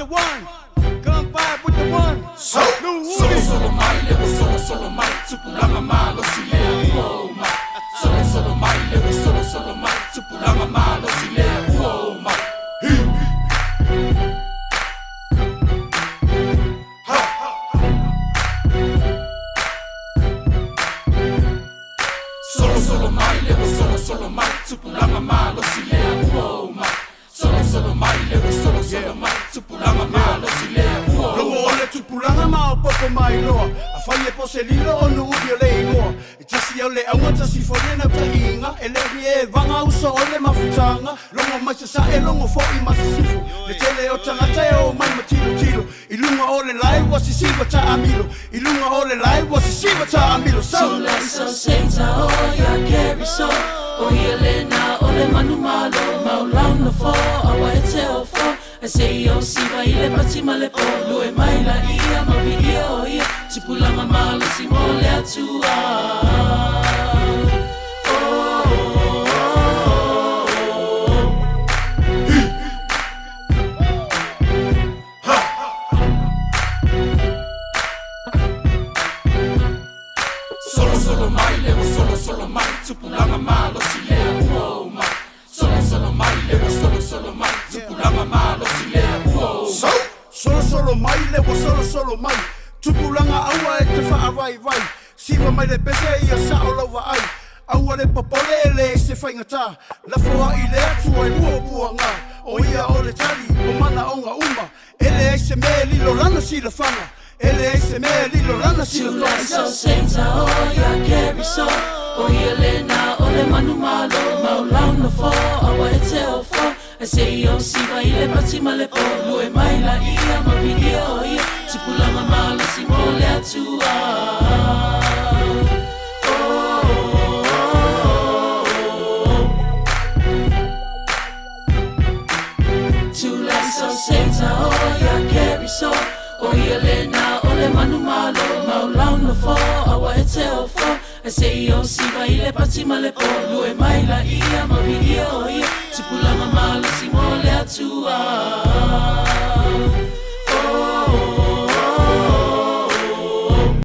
one. Gun five with the one. Solo mai, levo solo mai, tupulanga malo sile uo mai. Solo mai, levo solo mai, tupulanga malo sile uo mai. Solo mai, levo solo mai, tupulanga malo sile uo mai. Solo mai, levo solo mai, tupulanga malo sile uo mai. Longo ole tupulanga mau popo mai loa. Afai e pose lilo onu ubi ole ingoa. E tasi au le aunga tasi forena ta inga. E lehi e vanga usa ole mafutanga. Longo mai sa e longo fo i masisifu. Le tele o tangata e o mai matilo tilo. Ilunga ole lai wasi siwa ta amilo. Ilunga ole lai wasi siwa ta amilo. So let's so senta o ya carry so. O ile na ole manu malo. Maulau no fo awa e te o fo. E se o siwa ile pati male po. Lue mai la ia ma vi o ia. Tipulanga malo si mole atua. Solo mai, levo solo mai, tupulanga malo sile uo mai. Solo mai, levo solo mai, tupulanga malo sile uo mai. Solo mai, levo solo mai. Tupulanga aua e te wha vai vai. Siwa mai le pese ia sa o lawa ai. Aua le papole e le se whaingata. Lafoa i le atua e mua ngā. O ia o le tari, o mana o ngā uma. Ele e se me lilo lana si la whanga. Ele e se me lilo lana si la whanga. So senta o ya carry so. O ile na ole manu malo. Maulau no fo awa e te o fo. E se o siwa ile pati male po. Lue mai la ia ma vi o ia. Tipulanga malo si mole atua. So senta o ya carry so. O ile na ole manu malo. Maulau no fo awa e te o fo. E se o siwa ile pati male po. Lue mai la ia ma vi o ia. Tipulanga malo si mole atua.